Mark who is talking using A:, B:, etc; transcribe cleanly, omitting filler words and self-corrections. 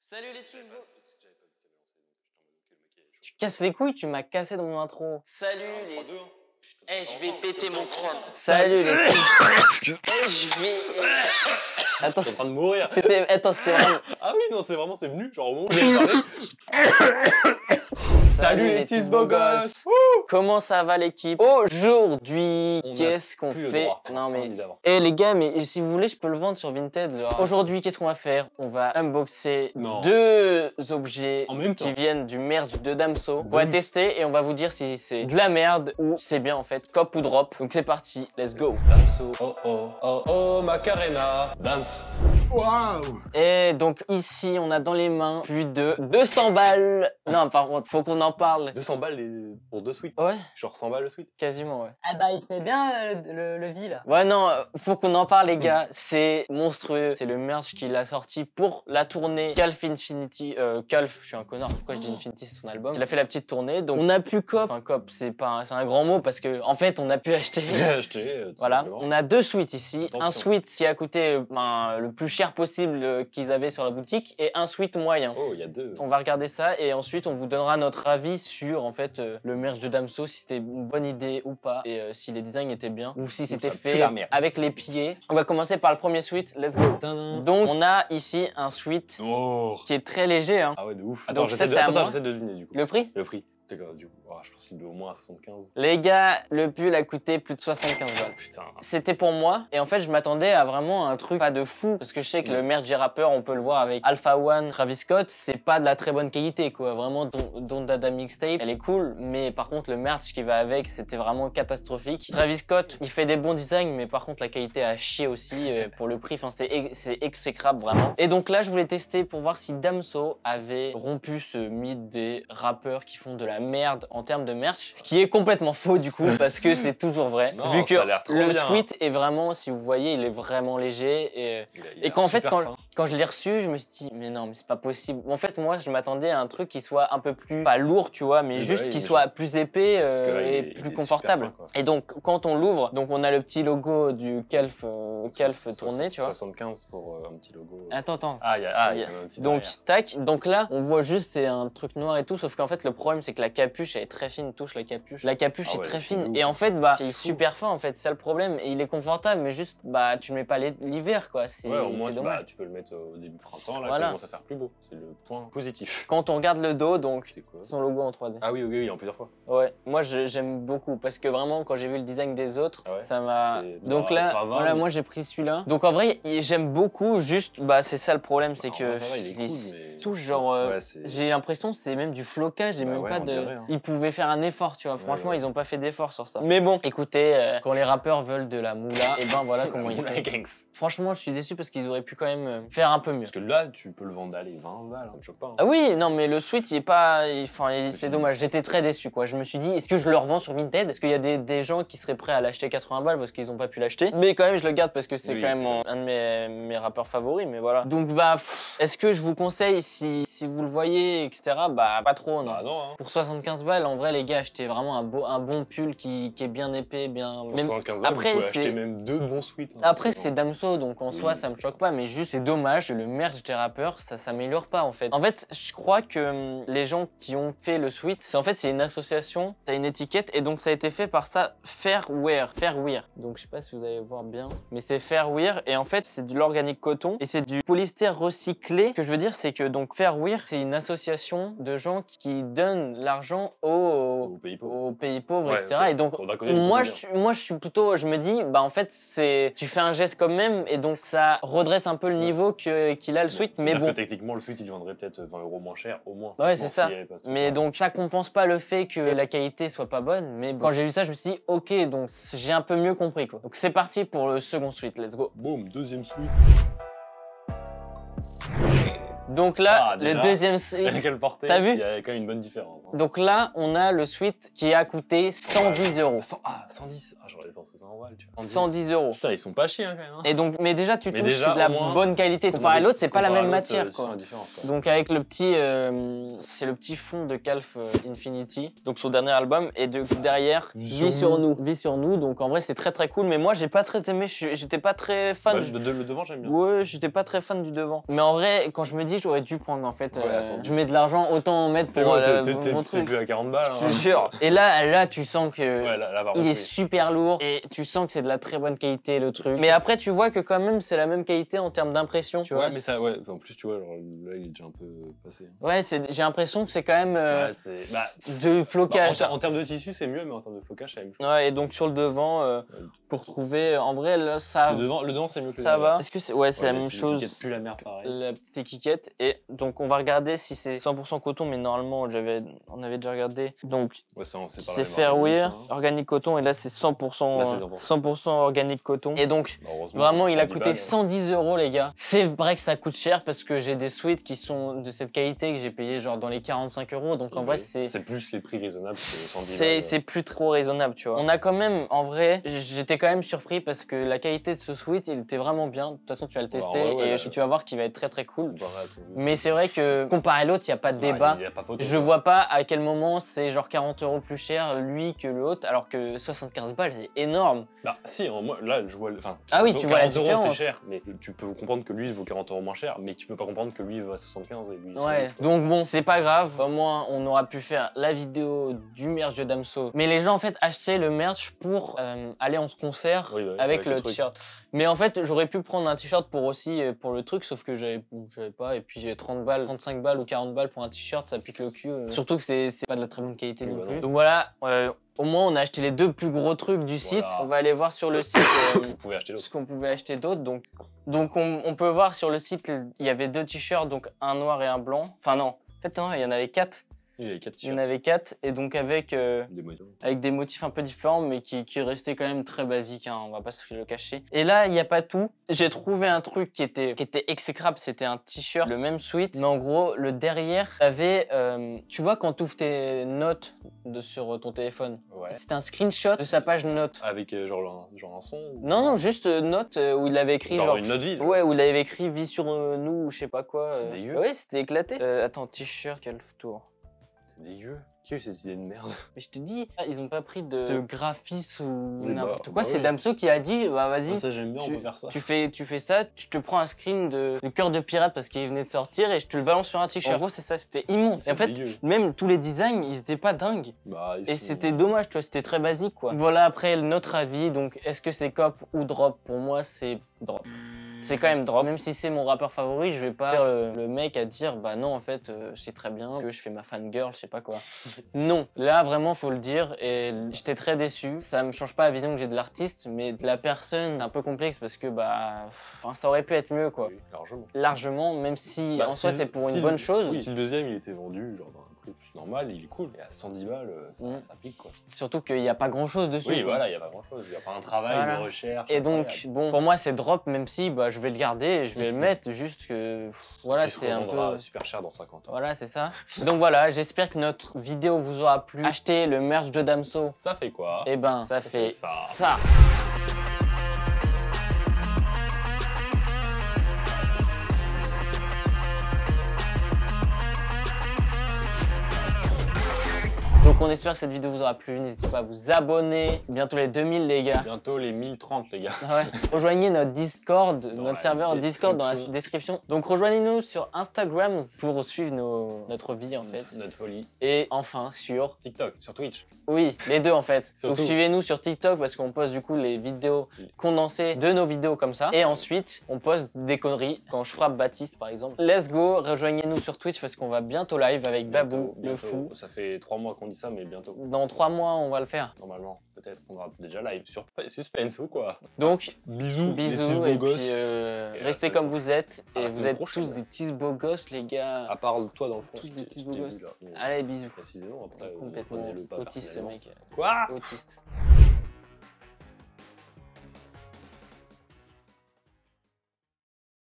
A: Salut les cheeseballs. Tu casses les couilles, tu m'as cassé dans mon intro. Salut les... Eh, je vais péter mon crâne. Salut les
B: Excuse-moi.
A: Eh, je vais... Attends,
B: Je suis en train de mourir.
A: Attends, c'était vraiment...
B: Ah oui, non, c'est venu. Genre au moment où j'ai parlé. Salut les petits beaux gosses.
A: Comment ça va l'équipe? Aujourd'hui,
B: On a
A: qu'est-ce qu'on
B: plus le
A: fait?
B: droit.
A: Non mais...
B: Évidemment.
A: Eh les gars, mais si vous voulez, je peux le vendre sur Vinted. Aujourd'hui, qu'est-ce qu'on va faire? On va unboxer
B: Non.
A: deux objets
B: En même
A: qui
B: temps.
A: viennent du merch de Damso. On va
B: Dams.
A: tester et on va vous dire si c'est de la merde ou c'est bien en fait, cop ou drop. Donc c'est parti, let's go.
B: Damso. Oh oh oh oh Macarena. Dams. Waouh.
A: Et donc ici, on a dans les mains plus de 200 balles. Non, par contre, faut qu'on en parle.
B: 200 balles pour deux suites.
A: Ouais,
B: Genre 100 balles le suite.
A: quasiment ouais.
C: Ah bah il se met bien le vie là.
A: Ouais non, faut qu'on en parle les gars, c'est monstrueux. C'est le merch qu'il a sorti pour la tournée Calf Infinity. Calf, je suis un connard, pourquoi je dis Infinity, c'est son album. Il a fait la petite tournée, donc on a pu cop. Enfin cop, c'est un grand mot parce que en fait on a pu acheter.
B: Acheté.
A: Voilà, on a deux suites ici.
B: Attention.
A: Un suite qui a coûté le plus cher possible qu'ils avaient sur la boutique et un suite moyen.
B: Oh, il y a deux.
A: On va regarder ça et ensuite on vous donnera notre avis sur en fait le merch de Damso, si c'était une bonne idée ou pas et si les designs étaient bien ou si c'était
B: ça pue
A: fait
B: la merde.
A: avec les pieds. On va commencer par le premier suite, let's go. Donc on a ici un suite
B: Oh.
A: qui est très léger hein.
B: Ah ouais, de ouf.
A: Donc
B: Attends,
A: ça, c'est à moi.
B: j'essaie de deviner du coup.
A: Le prix?
B: Le prix. D'accord, du coup. Je pense qu'il doit au moins à 75.
A: Les gars, le pull a coûté plus de 75 balles.
B: Putain.
A: C'était pour moi et en fait je m'attendais à vraiment un truc pas de fou parce que je sais que le merch des rappeurs on peut le voir avec Alpha One, Travis Scott, c'est pas de la très bonne qualité quoi, vraiment Don Dada Mixtape elle est cool mais par contre le merch qui va avec c'était vraiment catastrophique. Travis Scott il fait des bons designs mais par contre la qualité a chier aussi pour le prix, enfin c'est exécrable vraiment. Et donc là je voulais tester pour voir si Damso avait rompu ce mythe des rappeurs qui font de la merde en termes de merch, ce qui est complètement faux du coup parce que c'est toujours vrai.
B: Non,
A: Vu que
B: ça a l'air trop
A: le
B: bien.
A: sweat est vraiment, si vous voyez, il est vraiment léger et qu'en fait quand je l'ai reçu, je me suis dit mais non mais c'est pas possible. En fait moi je m'attendais à un truc qui soit un peu plus pas lourd tu vois mais
B: Oui,
A: juste
B: bah oui,
A: qui
B: mais
A: soit plus épais
B: Parce que là,
A: et
B: il est
A: plus
B: super
A: confortable.
B: fin, quoi.
A: Et donc quand on l'ouvre, donc on a le petit logo du Calf tourné tu vois.
B: 75 pour un petit logo.
A: Attends.
B: Ah, il y a
A: il y a-
B: un petit
A: Donc
B: derrière.
A: tac, donc là on voit juste c'est un truc noir et tout, sauf qu'en fait le problème c'est que la capuche elle est très fine, touche la capuche. La capuche
B: Ah
A: est
B: ouais,
A: très
B: c'est de
A: fine
B: ouf.
A: et en fait bah c'est
B: C'est fou.
A: super fin en fait, c'est ça le problème et il est confortable mais juste bah tu le mets pas l'hiver quoi, c'est
B: Ouais, au moins
A: dommage.
B: tu peux le mettre au début printemps, là,
A: Voilà.
B: il commence à faire plus beau. C'est le point positif.
A: Quand on regarde le dos donc
B: C'est quoi?
A: son logo en 3D.
B: Ah oui, en plusieurs fois.
A: Ouais, moi j'aime beaucoup parce que vraiment quand j'ai vu le design des autres,
B: Ah ouais,
A: ça m'a.
B: c'est-
A: Donc
B: bah,
A: là,
B: ça va,
A: voilà,
B: mais
A: moi
B: c'est-
A: j'ai pris celui-là. Donc en vrai, j'aime beaucoup. Juste, bah c'est ça le problème, c'est
B: Bah, en
A: que
B: vrai, ça va, il est cool, mais-
A: touche genre.
B: Ouais, c'est-
A: J'ai l'impression c'est même du flocage, j'ai
B: Bah
A: même
B: ouais,
A: pas
B: on
A: de.
B: dirait, hein.
A: Ils pouvaient faire un effort, tu vois. Franchement,
B: ouais.
A: ils ont pas fait d'effort sur ça. Mais bon, écoutez, quand les rappeurs veulent de la moula, et ben voilà comment ils font.
B: Moulin Gangs.
A: Franchement, je suis déçu parce qu'ils auraient pu quand même faire un peu mieux.
B: Parce que là, tu peux le vendre à 20 balles, hein, je sais pas. Hein.
A: Ah oui, non mais le sweat il est pas, c'est
B: c'est
A: dommage. J'étais très déçu quoi. Je me suis dit, est-ce que je le revends sur Vinted? Est-ce qu'il y a des gens qui seraient prêts à l'acheter 80 balles parce qu'ils ont pas pu l'acheter? Mais quand même je le garde parce que c'est
B: Oui,
A: quand même
B: c'est
A: un de mes rappeurs favoris. Mais voilà. Donc bah, est-ce que je vous conseille si vous le voyez etc. Bah pas trop non.
B: Bah non, hein.
A: Pour 75 balles, en vrai les gars, achetez vraiment un bon pull qui est bien épais, bien.
B: Pour
A: Même-
B: 75 balles,
A: après,
B: vous pouvez
A: c'est-
B: acheter même deux bons suites. hein,
A: Après
B: c'est
A: c'est Damso donc en soi
B: Oui.
A: ça me choque pas mais juste c'est dommage que le merch des rappeurs ça s'améliore pas en fait. En fait je crois que les gens qui ont fait le sweat c'est une association, t'as une étiquette et donc ça a été fait par ça Fairwear. Donc je sais pas si vous allez voir bien mais c'est Fairwear et en fait c'est de l'organique coton et c'est du polyester recyclé. Ce que je veux dire c'est que donc Fairwear c'est une association de gens qui donnent l'argent
B: Au pays pauvre.
A: aux pays pauvres,
B: Ouais,
A: etc.
B: ok.
A: Et donc,
B: Bon, d'un côté,
A: moi,
B: c'est
A: je suis plutôt, je me dis, bah en fait, tu fais un geste quand même, et donc ça redresse un peu le niveau qu'il a le sweat, mais
B: C'est-à-dire
A: bon.
B: que techniquement, le suite, il vendrait peut-être 20 € moins cher, au moins.
A: Ouais, c'est ça.
B: s'il y avait pas ce
A: Mais
B: truc-là.
A: donc ça compense pas le fait que la qualité soit pas bonne. Mais bon, quand j'ai vu ça, je me suis dit, ok, donc j'ai un peu mieux compris quoi. Donc c'est parti pour le second sweat, let's go.
B: Boum, deuxième suite.
A: Donc là,
B: Ah,
A: le
B: déjà,
A: deuxième sweat.
B: Quelle portée.
A: T'as vu?
B: Il y a quand même une bonne différence. hein.
A: Donc là, on a le sweat qui a coûté 110 €.
B: 110. Ah, j'aurais pensé 100 balles, tu vois.
A: 110 €.
B: Putain, ils sont pas chiés, hein, quand même. hein.
A: Et donc, mais déjà, tu
B: Mais
A: touches,
B: déjà,
A: c'est de la
B: au moins,
A: bonne qualité. Comparé à l'autre, c'est pas la même matière,
B: C'est
A: quoi.
B: la différence, quoi.
A: Donc avec le petit, c'est le petit fond de Calf Infinity, donc son dernier album, et derrière, Vie sur nous. Donc en vrai c'est très cool, mais moi j'ai pas très aimé, j'étais pas très fan.
B: Bah, le devant, j'aime bien.
A: Ouais, j'étais pas très fan du devant. Mais en vrai, quand je me dis prix, j'aurais dû prendre en fait.
B: Ouais, sans doute.
A: Je mets de l'argent, autant en mettre pour mon
B: T'es
A: truc.
B: plus à 40 balles.
A: Je te jure. Et là, tu sens que
B: Ouais, là, par
A: il
B: contre,
A: est
B: oui.
A: super lourd et tu sens que c'est de la très bonne qualité le truc. Mais après, tu vois que quand même, c'est la même qualité en termes d'impression. Tu vois.
B: Ouais, mais ça, ouais. En plus, tu vois, genre, là, il est déjà un peu passé.
A: Ouais, j'ai l'impression que c'est quand même
B: Ouais, c'est. Bah,
A: de flocage.
B: en termes de tissu, c'est mieux, mais en termes de flocage, c'est la même chose.
A: Ouais, et donc sur le devant, pour trouver, en vrai, là, ça.
B: Le devant, c'est mieux que le
A: Ça
B: derrière.
A: va. Est-ce que c'est. Ouais, c'est la même chose.
B: L'étiquette pue la merde, pareil.
A: La petite étiquette. Et donc, on va regarder si c'est 100% coton, mais normalement, on avait déjà regardé. Donc,
B: Ouais, c'est pas la
A: c'est
B: même
A: Fairwear,
B: organisme, hein.
A: organique coton, et là, c'est 100%,
B: Là, c'est
A: 100% organique coton. Et donc,
B: Bah, heureusement,
A: vraiment, il a
B: 110
A: coûté
B: balles.
A: 110 €, les gars. C'est vrai que ça coûte cher parce que j'ai des sweats qui sont de cette qualité que j'ai payé genre dans les 45 €. Donc, en vrai, c'est.
B: C'est plus les prix raisonnables que 110
A: C'est plus trop raisonnable, tu vois. On a quand même, en vrai, j'étais quand même surpris parce que la qualité de ce sweat, il était vraiment bien. De toute façon, tu vas le tester
B: ouais,
A: et tu vas voir qu'il va être très très cool.
B: comparé à tout.
A: Mais c'est vrai que comparé à l'autre, il n'y a pas de débat.
B: Il y a pas photo.
A: Je vois pas à quel moment c'est genre 40 € plus cher lui que l'autre, alors que 75 balles, c'est énorme.
B: Bah, si, moi, là, je vois. Enfin,
A: Ah oui, tu vois la
B: 40 €,
A: différence.
B: c'est cher, mais tu peux comprendre que lui, il vaut 40 € moins cher, mais tu peux pas comprendre que lui, il vaut à 75 et lui, il
A: Ouais,
B: 110, quoi.
A: donc bon, c'est pas grave. Au moins, on aura pu faire la vidéo du merch de Damso. Mais les gens, en fait, achetaient le merch pour aller en concert
B: Oui, bah,
A: avec le
B: truc.
A: t-shirt. Mais en fait, j'aurais pu prendre un t-shirt pour aussi pour le truc, sauf que j'avais pas. Et puis 30 balles, 35 balles ou 40 balles pour un t-shirt, ça pique le cul. Surtout que c'est pas de la très bonne qualité
B: Oui,
A: non
B: bah
A: plus.
B: non.
A: Donc voilà, au moins, on a acheté les deux plus gros trucs du site. On va aller voir sur le site
B: Vous pouvez acheter
A: ce
B: l'autre.
A: qu'on pouvait acheter d'autres. Donc on peut voir sur le site, il y avait deux t-shirts, donc un noir et un blanc. Enfin non, en fait non, il y en avait 4.
B: Il y avait 4
A: Il y en
B: t-shirts.
A: avait 4 et donc avec des motifs un peu différents mais qui restaient quand même très basiques, hein, on va pas se le cacher. Et là, il n'y a pas tout. J'ai trouvé un truc qui était exécrable, c'était un t-shirt, le même sweat, mais en gros, le derrière avait, tu vois quand tu ouvres tes notes sur ton téléphone,
B: Ouais.
A: c'était un screenshot de sa page notes.
B: Avec genre un son ou...
A: Non, juste note où il avait écrit
B: Genre une note vide.
A: Ouais, où il avait écrit « Vie sur nous » ou je sais pas quoi.
B: C'est dégueu.
A: Ouais, c'était éclaté. Attends, t-shirt, quel tour.
B: C'est dégueu. Qui a eu cette idée de merde?
A: Mais je te dis, ils ont pas pris de graphiste ou
B: Oui,
A: n'importe
B: bah
A: quoi. C'est
B: oui.
A: Damso qui a dit, bah vas-y,
B: Ça, j'aime bien, on peut faire ça.
A: tu fais ça, je te prends un screen de Cœur de Pirate parce qu'il venait de sortir et je te le balance sur un t-shirt. En gros, c'est ça, c'était immonde. Et en fait,
B: dégueu.
A: même tous les designs, ils étaient pas dingues.
B: Bah,
A: Et c'était dommage, tu vois, c'était très basique, quoi. Voilà, après, notre avis, donc, est-ce que c'est cop ou drop? Pour moi, c'est drop. C'est quand même drop. Même si c'est mon rappeur favori, je vais pas faire le mec à dire, bah non, en fait, c'est très bien que je fais ma fangirl, je sais pas quoi. Non, là, vraiment, faut le dire, et j'étais très déçu. Ça me change pas la vision que j'ai de l'artiste, mais de la personne, c'est un peu complexe parce que, bah, enfin, ça aurait pu être mieux, quoi.
B: Oui, largement.
A: Largement, même si,
B: Bah,
A: en soi, c'est pour une
B: si
A: bonne
B: le-
A: chose.
B: Oui, si le deuxième, il était vendu, genre dans un prix plus normal, il est cool. Et à 110 balles, ça pique, quoi.
A: Surtout qu'il n'y a pas grand chose dessus.
B: Oui,
A: quoi.
B: voilà, il n'y a pas grand-chose. Il n'y a pas un travail
A: Voilà.
B: de recherche.
A: Et donc,
B: incroyable.
A: bon, pour moi, c'est drop, même si bah, je vais le garder et je vais le mettre, juste que, voilà,
B: Qui se
A: c'est un
B: revendra
A: peu...
B: super cher dans 50 ans.
A: Voilà, c'est ça. Donc voilà, j'espère que notre vidéo vous aura plu. Achetez le merch de Damso.
B: Ça fait quoi?
A: Eh ben, ça fait
B: ça.
A: ça. Donc on espère que cette vidéo vous aura plu. N'hésitez pas à vous abonner. Bientôt les 2000 les gars.
B: Bientôt les 1030, les gars.
A: Ah ouais. Rejoignez notre Discord,
B: Dans
A: notre
B: la
A: serveur Discord dans la
B: description.
A: description. Donc rejoignez-nous sur Instagram pour suivre notre vie en fait.
B: Notre folie.
A: Et enfin sur...
B: TikTok, sur Twitch.
A: Oui, les deux en fait.
B: Surtout.
A: Donc suivez-nous sur TikTok parce qu'on poste du coup les vidéos condensées de nos vidéos comme ça. Et ensuite, on poste des conneries quand je frappe Baptiste par exemple. Let's go, rejoignez-nous sur Twitch parce qu'on va bientôt live avec Babou, le
B: Bientôt.
A: fou.
B: Ça fait 3 mois qu'on dit ça, mais bientôt.
A: Dans 3 mois, on va le faire.
B: Normalement, peut-être qu'on aura déjà live. Suspense ou quoi?
A: Donc,
B: Bisous,
A: bisous
B: les
A: et
B: petits beaux
A: puis
B: gosses. Et
A: restez
B: à la
A: comme vous êtes.
B: à
A: Et
B: la
A: vous
B: semaine
A: êtes
B: prochaine.
A: tous des petits beaux gosses les gars.
B: À part toi dans le fond.
A: Tous des petits
B: je
A: beaux
B: t'ai vu,
A: gosses.
B: là. Mais
A: Allez, bisous.
B: précisément, après,
A: Complètement
B: prenez-le pas
A: autiste ce
B: personnellement.
A: mec.
B: Quoi?
A: Autiste.